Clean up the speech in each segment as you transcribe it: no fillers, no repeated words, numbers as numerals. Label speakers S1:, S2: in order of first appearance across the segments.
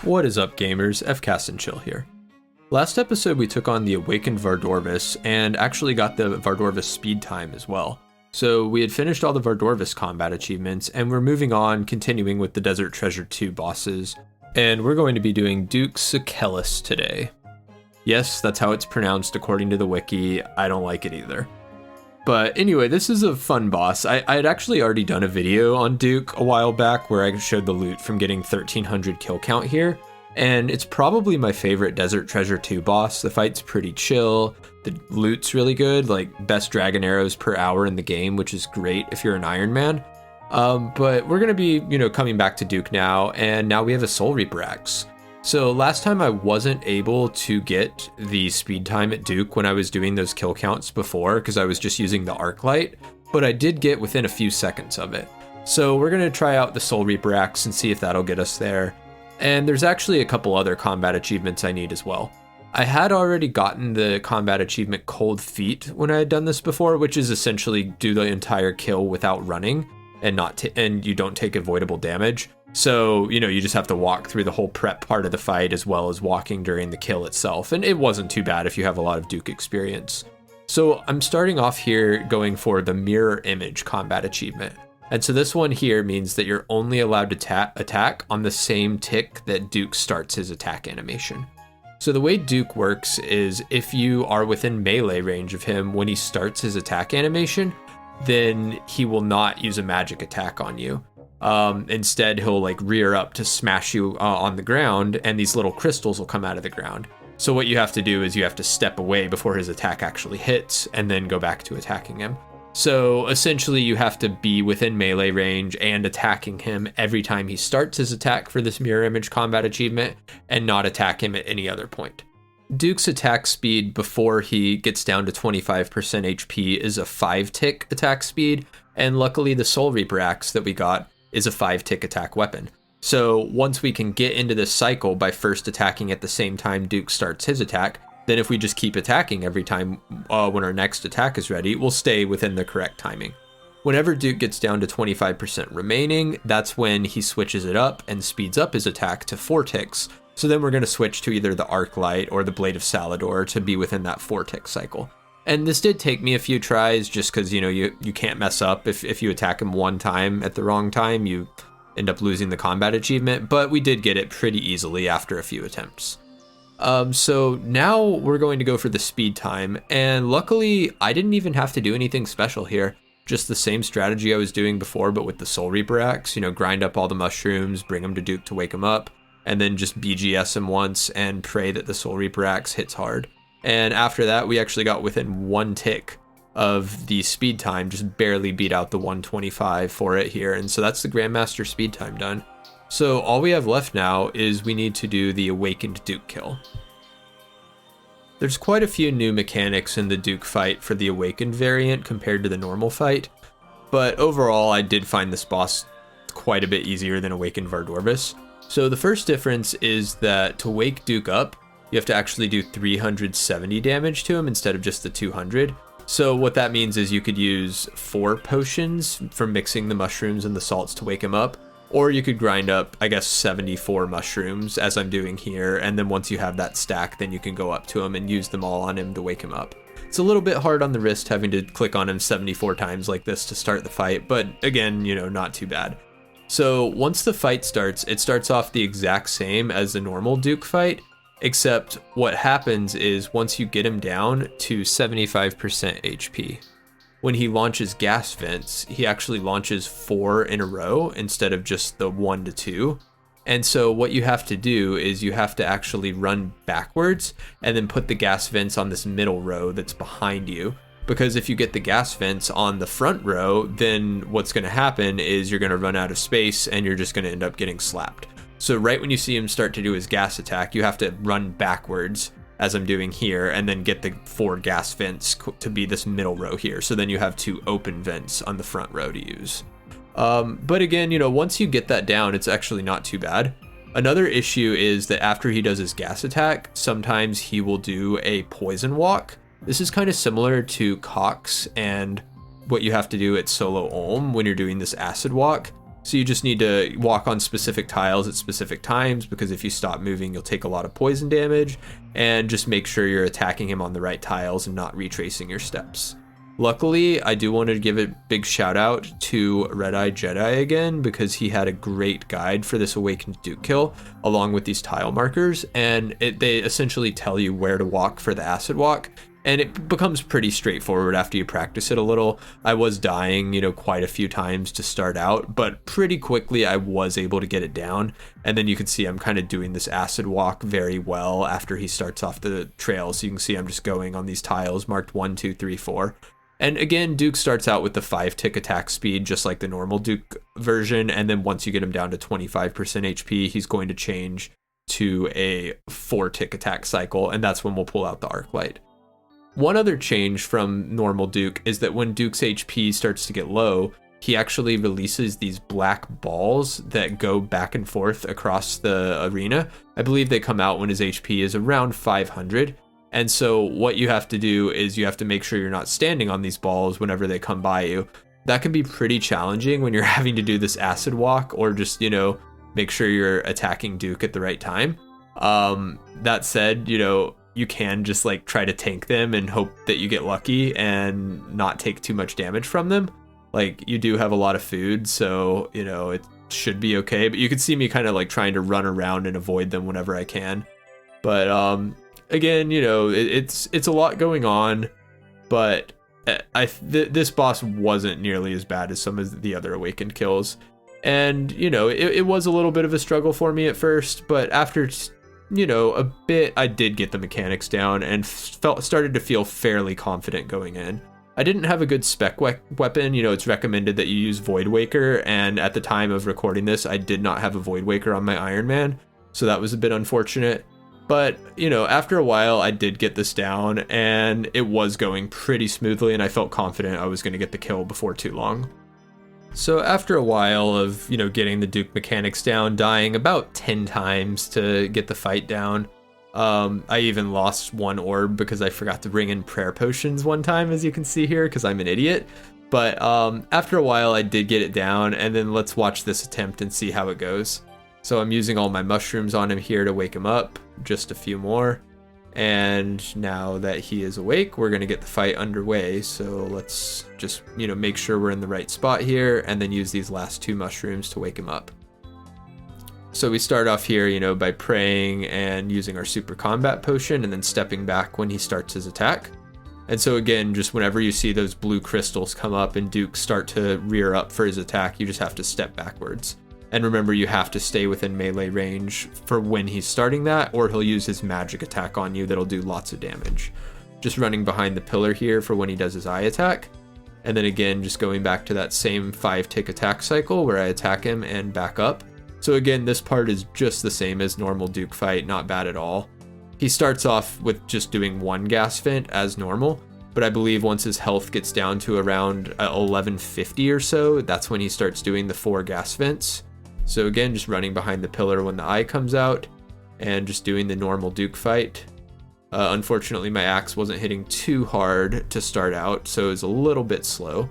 S1: What is up, gamers? FCast and Chill here. Last episode we took on the Awakened Vardorvis and actually got the Vardorvis speed time as well. So we had finished all the Vardorvis combat achievements and we're moving on, continuing with the Desert Treasure 2 bosses. And we're going to be doing Duke Sucellus today. Yes, that's how it's pronounced according to the wiki. I don't like it either. But anyway, this is a fun boss. I had actually already done a video on Duke a while back where I showed the loot from getting 1300 kill count here. And it's probably my favorite Desert Treasure 2 boss. The fight's pretty chill. The loot's really good, like best dragon arrows per hour in the game, which is great if you're an Ironman. But we're going to be, coming back to Duke now. And now we have a Soul Reaper axe. So last time I wasn't able to get the speed time at Duke when I was doing those kill counts before because I was just using the arc light, but I did get within a few seconds of it. So we're going to try out the Soul Reaper axe and see if that'll get us there. And there's actually a couple other combat achievements I need as well. I had already gotten the combat achievement Cold Feet when I had done this before, which is essentially do the entire kill without running and and you don't take avoidable damage. So, you just have to walk through the whole prep part of the fight as well as walking during the kill itself. And it wasn't too bad if you have a lot of Duke experience. So I'm starting off here going for the Mirror Image combat achievement. And so this one here means that you're only allowed to attack on the same tick that Duke starts his attack animation. So the way Duke works is if you are within melee range of him when he starts his attack animation, then he will not use a magic attack on you. Instead, he'll rear up to smash you on the ground, and these little crystals will come out of the ground. So what you have to do is you have to step away before his attack actually hits, and then go back to attacking him. So essentially, you have to be within melee range and attacking him every time he starts his attack for this Mirror Image combat achievement, and not attack him at any other point. Duke's attack speed before he gets down to 25% HP is a 5-tick attack speed, and luckily the Soul Reaper axe that we got is a 5-tick attack weapon. So once we can get into this cycle by first attacking at the same time Duke starts his attack, then if we just keep attacking every time when our next attack is ready, we'll stay within the correct timing. Whenever Duke gets down to 25% remaining, that's when he switches it up and speeds up his attack to 4 ticks. So then we're going to switch to either the Arc Light or the Blade of Salador to be within that 4-tick cycle. And this did take me a few tries just because, you can't mess up. If you attack him one time at the wrong time, you end up losing the combat achievement. But we did get it pretty easily after a few attempts. So now we're going to go for the speed time. And luckily, I didn't even have to do anything special here. Just the same strategy I was doing before, but with the Soul Reaper axe. Grind up all the mushrooms, bring him to Duke to wake him up, and then just BGS him once and pray that the Soul Reaper axe hits hard. And after that, we actually got within 1 tick of the speed time, just barely beat out the 125 for it here. And so that's the Grandmaster speed time done. So all we have left now is we need to do the Awakened Duke kill. There's quite a few new mechanics in the Duke fight for the Awakened variant compared to the normal fight. But overall, I did find this boss quite a bit easier than Awakened Vardorvis. So the first difference is that to wake Duke up, you have to actually do 370 damage to him instead of just the 200. So what that means is you could use 4 potions from mixing the mushrooms and the salts to wake him up, or you could grind up, 74 mushrooms as I'm doing here. And then once you have that stack, then you can go up to him and use them all on him to wake him up. It's a little bit hard on the wrist having to click on him 74 times like this to start the fight, but again, not too bad. So once the fight starts, it starts off the exact same as the normal Duke fight, except what happens is once you get him down to 75% HP, when he launches gas vents, he actually launches 4 in a row instead of just the 1 to 2. And so what you have to do is you have to actually run backwards and then put the gas vents on this middle row that's behind you. Because if you get the gas vents on the front row, then what's going to happen is you're going to run out of space and you're just going to end up getting slapped. So right when you see him start to do his gas attack, you have to run backwards as I'm doing here and then get the 4 gas vents to be this middle row here. So then you have 2 open vents on the front row to use. But again, once you get that down, it's actually not too bad. Another issue is that after he does his gas attack, sometimes he will do a poison walk. This is kind of similar to Cox and what you have to do at Solo Ulm when you're doing this acid walk. So you just need to walk on specific tiles at specific times, because if you stop moving, you'll take a lot of poison damage, and just make sure you're attacking him on the right tiles and not retracing your steps. Luckily, I do want to give a big shout out to Red Eye Jedi again, because he had a great guide for this Awakened Duke kill along with these tile markers, and they essentially tell you where to walk for the acid walk. And it becomes pretty straightforward after you practice it a little. I was dying, quite a few times to start out, but pretty quickly I was able to get it down. And then you can see I'm kind of doing this acid walk very well after he starts off the trail. So you can see I'm just going on these tiles marked 1, 2, 3, 4. And again, Duke starts out with the 5-tick attack speed, just like the normal Duke version. And then once you get him down to 25% HP, he's going to change to a 4-tick attack cycle. And that's when we'll pull out the arc light. One other change from normal Duke is that when Duke's HP starts to get low, he actually releases these black balls that go back and forth across the arena. I believe they come out when his HP is around 500. And so what you have to do is you have to make sure you're not standing on these balls whenever they come by you. That can be pretty challenging when you're having to do this acid walk, or just, make sure you're attacking Duke at the right time. That said, you can just try to tank them and hope that you get lucky and not take too much damage from them. You do have a lot of food, so it should be okay, but you can see me kind of trying to run around and avoid them whenever I can. But again, it's a lot going on, but this boss wasn't nearly as bad as some of the other Awakened kills. And it was a little bit of a struggle for me at first, but after a bit, I did get the mechanics down and started to feel fairly confident going in. I didn't have a good spec weapon. It's recommended that you use Void Waker, and at the time of recording this, I did not have a Void Waker on my Ironman, so that was a bit unfortunate. But, after a while, I did get this down, and it was going pretty smoothly, and I felt confident I was going to get the kill before too long. So after a while of, getting the Duke mechanics down, dying about 10 times to get the fight down, I even lost one orb because I forgot to bring in prayer potions one time, as you can see here, because I'm an idiot. But after a while, I did get it down, and then let's watch this attempt and see how it goes. So I'm using all my mushrooms on him here to wake him up, just a few more. And now that he is awake, we're going to get the fight underway. So let's just, make sure we're in the right spot here, and then use these last 2 mushrooms to wake him up. So we start off here, by praying and using our super combat potion, and then stepping back when he starts his attack. And so again, just whenever you see those blue crystals come up and Duke start to rear up for his attack, you just have to step backwards. And remember, you have to stay within melee range for when he's starting that, or he'll use his magic attack on you that'll do lots of damage. Just running behind the pillar here for when he does his eye attack. And then again, just going back to that same 5-tick attack cycle where I attack him and back up. So again, this part is just the same as normal Duke fight, not bad at all. He starts off with just doing 1 gas vent as normal, but I believe once his health gets down to around 1150 or so, that's when he starts doing the 4 gas vents. So again, just running behind the pillar when the eye comes out, and just doing the normal Duke fight. Unfortunately, my axe wasn't hitting too hard to start out, so it was a little bit slow.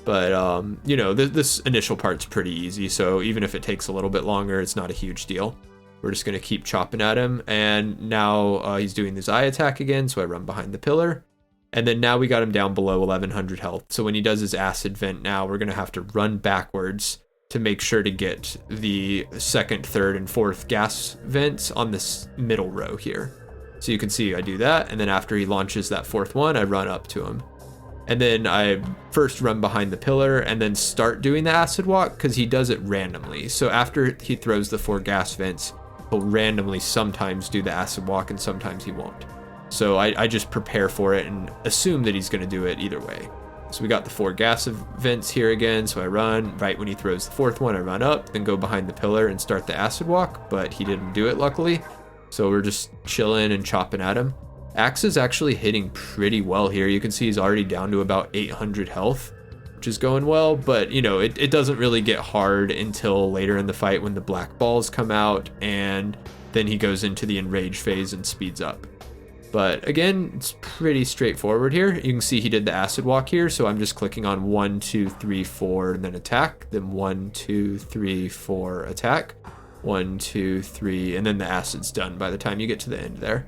S1: But, this initial part's pretty easy, so even if it takes a little bit longer, it's not a huge deal. We're just going to keep chopping at him, and now he's doing this eye attack again, so I run behind the pillar. And then now we got him down below 1100 health, so when he does his acid vent now, we're going to have to run backwards to make sure to get the 2nd, 3rd, and 4th gas vents on this middle row here. So you can see I do that, and then after he launches that 4th one, I run up to him. And then I first run behind the pillar and then start doing the acid walk, because he does it randomly. So after he throws the 4 gas vents, he'll randomly sometimes do the acid walk and sometimes he won't. So I just prepare for it and assume that he's going to do it either way. So we got the 4 gas vents here again, so I run. Right when he throws the 4th one, I run up, then go behind the pillar and start the acid walk, but he didn't do it luckily. So we're just chilling and chopping at him. Axe is actually hitting pretty well here. You can see he's already down to about 800 health, which is going well, but it doesn't really get hard until later in the fight when the black balls come out, and then he goes into the enrage phase and speeds up. But again, it's pretty straightforward here. You can see he did the acid walk here, so I'm just clicking on 1, 2, 3, 4, and then attack, then 1, 2, 3, 4, attack, 1, 2, 3, and then the acid's done by the time you get to the end there.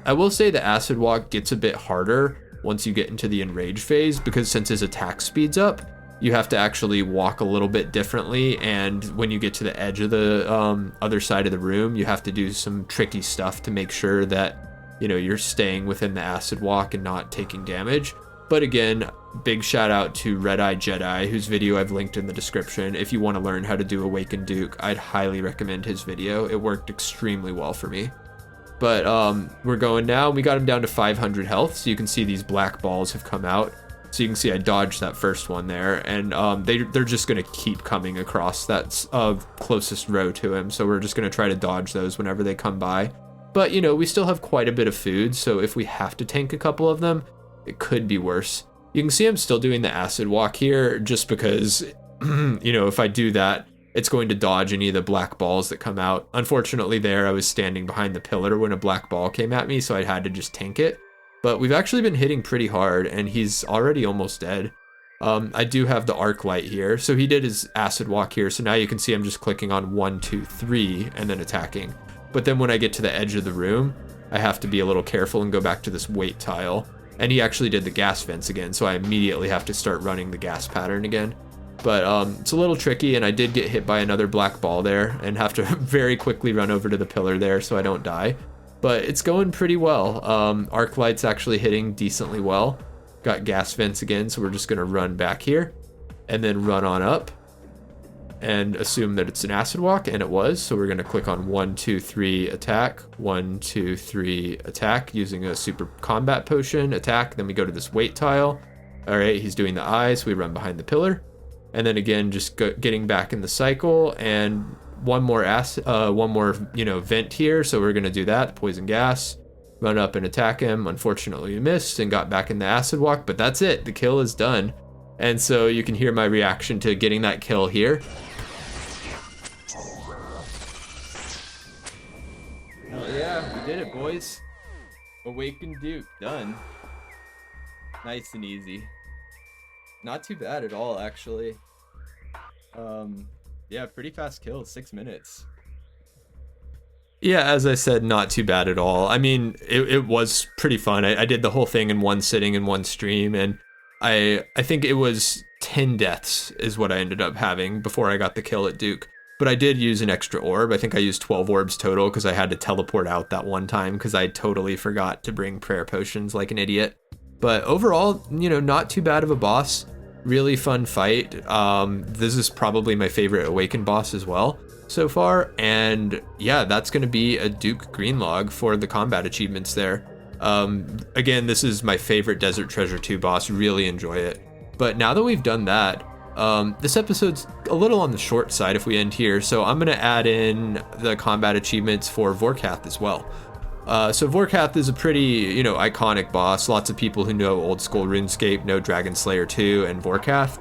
S1: I will say the acid walk gets a bit harder once you get into the enrage phase, because since his attack speeds up, you have to actually walk a little bit differently, and when you get to the edge of the other side of the room, you have to do some tricky stuff to make sure that you're staying within the acid walk and not taking damage. But again, big shout out to Red Eye Jedi, whose video I've linked in the description. If you want to learn how to do Awakened Duke, I'd highly recommend his video. It worked extremely well for me. But we're going now. We got him down to 500 health, so you can see these black balls have come out. So you can see I dodged that first one there, and they're just going to keep coming across that closest row to him. So we're just going to try to dodge those whenever they come by. But, we still have quite a bit of food, so if we have to tank a couple of them, it could be worse. You can see I'm still doing the acid walk here just because, if I do that, it's going to dodge any of the black balls that come out. Unfortunately there, I was standing behind the pillar when a black ball came at me, so I had to just tank it. But we've actually been hitting pretty hard, and he's already almost dead. I do have the arc light here, so he did his acid walk here, so now you can see I'm just clicking on 1, 2, 3, and then attacking. But then when I get to the edge of the room, I have to be a little careful and go back to this weight tile. And he actually did the gas vents again, so I immediately have to start running the gas pattern again. But it's a little tricky, and I did get hit by another black ball there and have to very quickly run over to the pillar there so I don't die. But it's going pretty well. Arc light's actually hitting decently well. Got gas vents again, so we're just going to run back here and then run on up and assume that it's an acid walk, and it was. So we're going to click on 1, 2, 3, attack, 1, 2, 3, attack, using a super combat potion, attack. Then we go to this weight tile. All right, he's doing the eye, so we run behind the pillar. And then again, just getting back in the cycle, and one more vent here. So we're going to do that, poison gas, run up and attack him. Unfortunately, we missed and got back in the acid walk, but that's it. The kill is done. And so you can hear my reaction to getting that kill here. Hell yeah, we did it, boys. Awakened Duke, done. Nice and easy. Not too bad at all, actually. Yeah, pretty fast kill, 6 minutes. Yeah, as I said, not too bad at all. I mean, it was pretty fun. I did the whole thing in one sitting in one stream, and I think it was 10 deaths is what I ended up having before I got the kill at Duke. But I did use an extra orb. I think I used 12 orbs total because I had to teleport out that one time because I totally forgot to bring prayer potions like an idiot. But overall, not too bad of a boss. Really fun fight. This is probably my favorite Awakened boss as well so far. And yeah, that's going to be a Duke green log for the combat achievements there. Again, this is my favorite Desert Treasure 2 boss. Really enjoy it. But now that we've done that, this episode's a little on the short side if we end here. So I'm going to add in the combat achievements for Vorkath as well. So Vorkath is a pretty, iconic boss. Lots of people who know old school RuneScape know Dragon Slayer 2 and Vorkath.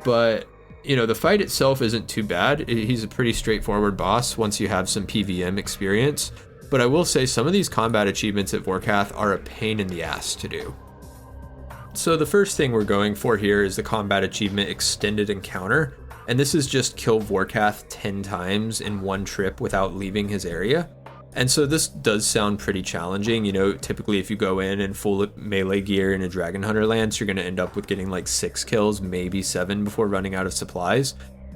S1: But, the fight itself isn't too bad. He's a pretty straightforward boss once you have some PVM experience. But I will say some of these combat achievements at Vorkath are a pain in the ass to do. So the first thing we're going for here is the combat achievement Extended Encounter. And this is just kill Vorkath 10 times in one trip without leaving his area. And so this does sound pretty challenging. Typically if you go in full melee gear in a Dragon Hunter Lance, you're going to end up with getting like 6 kills, maybe 7 before running out of supplies.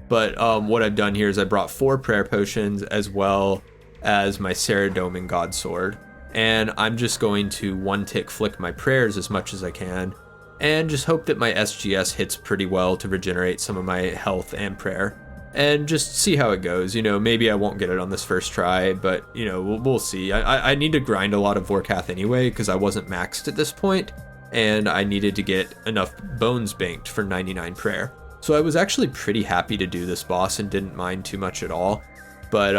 S1: But what I've done here is I brought 4 prayer potions as well as my Saradomin God Sword. And I'm just going to one-tick flick my prayers as much as I can and just hope that my SGS hits pretty well to regenerate some of my health and prayer. And just see how it goes. Maybe I won't get it on this first try, but, we'll see. I need to grind a lot of Vorkath anyway, because I wasn't maxed at this point, and I needed to get enough bones banked for 99 prayer. So I was actually pretty happy to do this boss and didn't mind too much at all. But,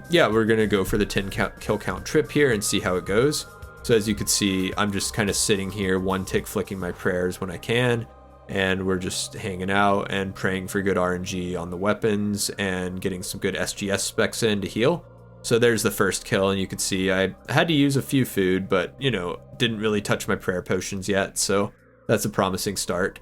S1: yeah, we're going to go for the 10 kill count trip here and see how it goes. So as you can see, I'm just kind of sitting here, one tick flicking my prayers when I can. And we're just hanging out and praying for good RNG on the weapons and getting some good SGS specs in to heal. So there's the first kill, and you can see I had to use a few food, but, didn't really touch my prayer potions yet, so that's a promising start.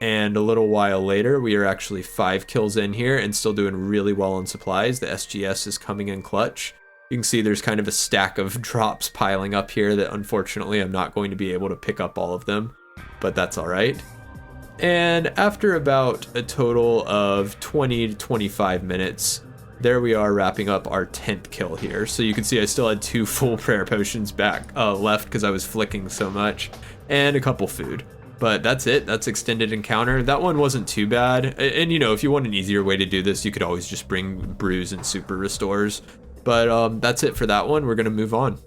S1: And a little while later, we are actually 5 kills in here and still doing really well on supplies. The SGS is coming in clutch. You can see there's kind of a stack of drops piling up here that unfortunately I'm not going to be able to pick up all of them, but that's all right. And after about a total of 20 to 25 minutes, there we are wrapping up our 10th kill here. So you can see I still had 2 full prayer potions left because I was flicking so much, and a couple food. But that's it. That's extended encounter. That one wasn't too bad. And if you want an easier way to do this, you could always just bring brews and super restores. But that's it for that one. We're going to move on.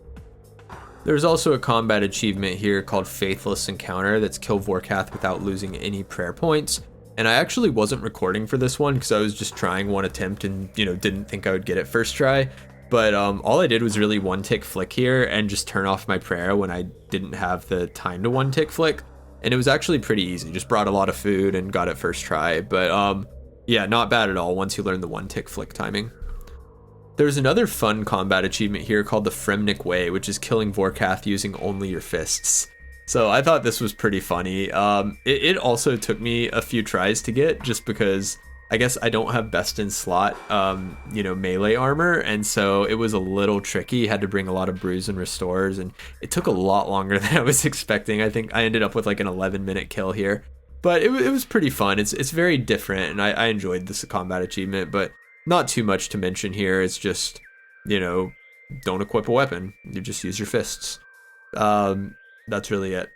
S1: There's also a combat achievement here called Faithless Encounter that's kill Vorkath without losing any prayer points. And I actually wasn't recording for this one because I was just trying one attempt and, didn't think I would get it first try. But all I did was really one tick flick here and just turn off my prayer when I didn't have the time to one tick flick. And it was actually pretty easy. Just brought a lot of food and got it first try. But yeah, not bad at all once you learn the one tick flick timing. There's another fun combat achievement here called the Fremnik Way, which is killing Vorkath using only your fists. So I thought this was pretty funny. It also took me a few tries to get just because I guess I don't have best in slot, melee armor. And so it was a little tricky. Had to bring a lot of brews and restores, and it took a lot longer than I was expecting. I think I ended up with like an 11-minute kill here, but it was pretty fun. It's very different, and I enjoyed this combat achievement, but not too much to mention here. It's just, don't equip a weapon. You just use your fists. That's really it.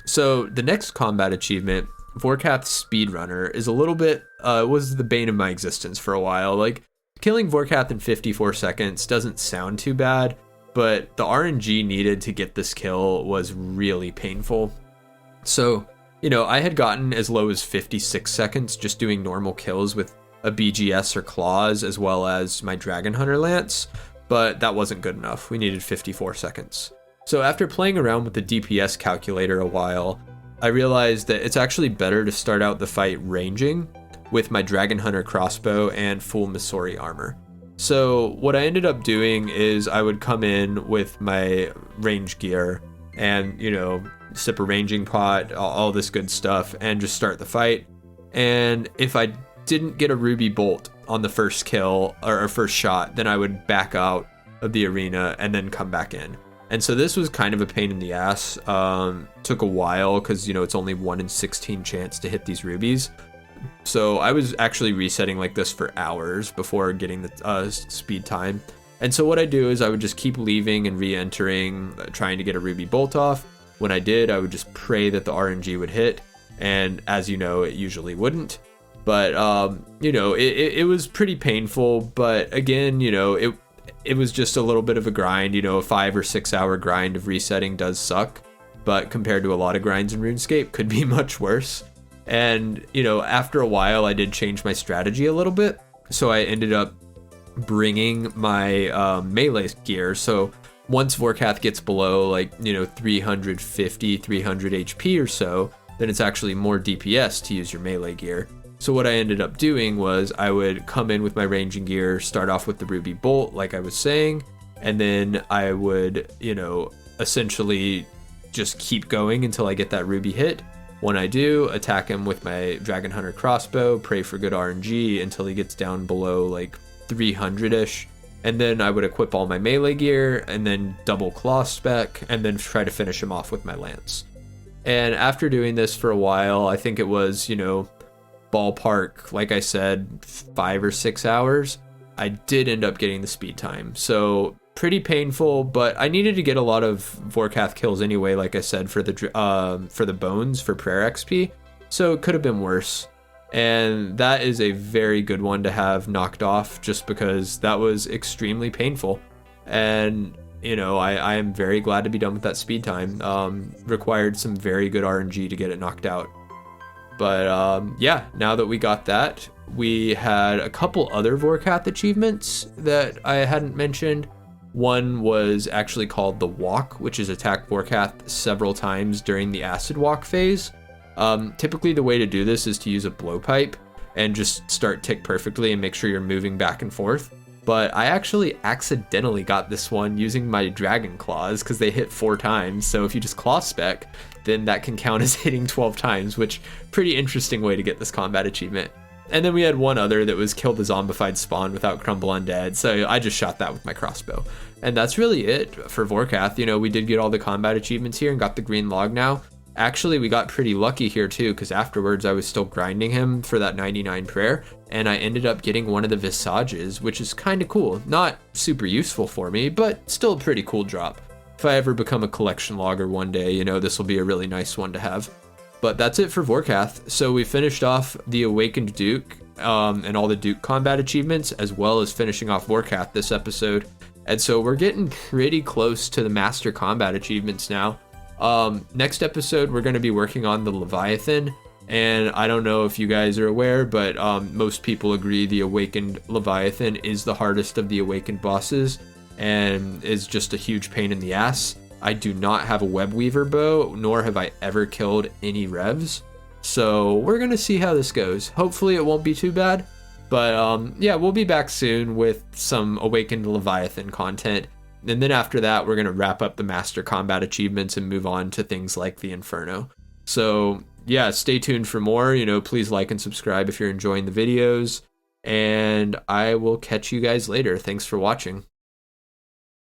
S1: So the next combat achievement, Vorkath Speedrunner, is a little bit, was the bane of my existence for a while. Like, killing Vorkath in 54 seconds doesn't sound too bad, but the RNG needed to get this kill was really painful. So, I had gotten as low as 56 seconds just doing normal kills with a BGS or claws, as well as my Dragon Hunter Lance, but that wasn't good enough. We needed 54 seconds. So after playing around with the DPS calculator a while, I realized that it's actually better to start out the fight ranging with my Dragon Hunter crossbow and full Misori armor. So what I ended up doing is I would come in with my range gear and, sip a ranging pot, all this good stuff, and just start the fight. And if I didn't get a ruby bolt on the first kill or first shot, then I would back out of the arena and then come back in. And so this was kind of a pain in the ass. Took a while because, it's only 1 in 16 chance to hit these rubies. So I was actually resetting like this for hours before getting the speed time. And so what I do is I would just keep leaving and re-entering, trying to get a ruby bolt off. When I did, I would just pray that the RNG would hit. And as you know, it usually wouldn't. But, it was pretty painful. But again, it was just a little bit of a grind. A 5 or 6 hour grind of resetting does suck, but compared to a lot of grinds in RuneScape, could be much worse. And, after a while, I did change my strategy a little bit. So I ended up bringing my melee gear. So once Vorkath gets below 350, 300 HP or so, then it's actually more DPS to use your melee gear. So what I ended up doing was I would come in with my ranging gear, start off with the ruby bolt, like I was saying, and then I would, essentially just keep going until I get that ruby hit. When I do, attack him with my Dragon Hunter crossbow, pray for good RNG until he gets down below 300-ish, and then I would equip all my melee gear and then double claw spec and then try to finish him off with my lance. And after doing this for a while, I think it was, ballpark, like I said, 5 or 6 hours, I did end up getting the speed time. So pretty painful, but I needed to get a lot of Vorkath kills anyway, like I said, for the bones for prayer XP. So it could have been worse. And that is a very good one to have knocked off just because that was extremely painful. And I am very glad to be done with that speed time. Required some very good RNG to get it knocked out. But yeah, now that we got that, we had a couple other Vorkath achievements that I hadn't mentioned. One was actually called the Walk, which is attack Vorkath several times during the acid walk phase. Typically the way to do this is to use a blowpipe and just start tick perfectly and make sure you're moving back and forth. but I actually accidentally got this one using my dragon claws because they hit 4 times. So if you just claw spec, then that can count as hitting 12 times, which pretty interesting way to get this combat achievement. And then we had one other that was kill the zombified spawn without crumble undead, so I just shot that with my crossbow. And that's really it for Vorkath. You know, we did get all the combat achievements here and got the green log now. Actually, we got pretty lucky here too, because afterwards I was still grinding him for that 99 prayer, and I ended up getting one of the visages, which is kind of cool. Not super useful for me, but still a pretty cool drop. If I ever become a collection logger one day, you know, this will be a really nice one to have. But that's it for Vorkath. So we finished off the Awakened Duke and all the Duke combat achievements, as well as finishing off Vorkath this episode. And so we're getting pretty close to the Master combat achievements now. Next episode, we're going to be working on the Leviathan. And I don't know if you guys are aware, but most people agree the Awakened Leviathan is the hardest of the Awakened bosses and is just a huge pain in the ass. I do not have a web weaver bow, nor have I ever killed any revs. So we're going to see how this goes. Hopefully it won't be too bad. But yeah, we'll be back soon with some Awakened Leviathan content. And then after that, we're going to wrap up the Master Combat achievements and move on to things like the Inferno. So yeah, stay tuned for more. You know, please like and subscribe if you're enjoying the videos. And I will catch you guys later. Thanks for watching.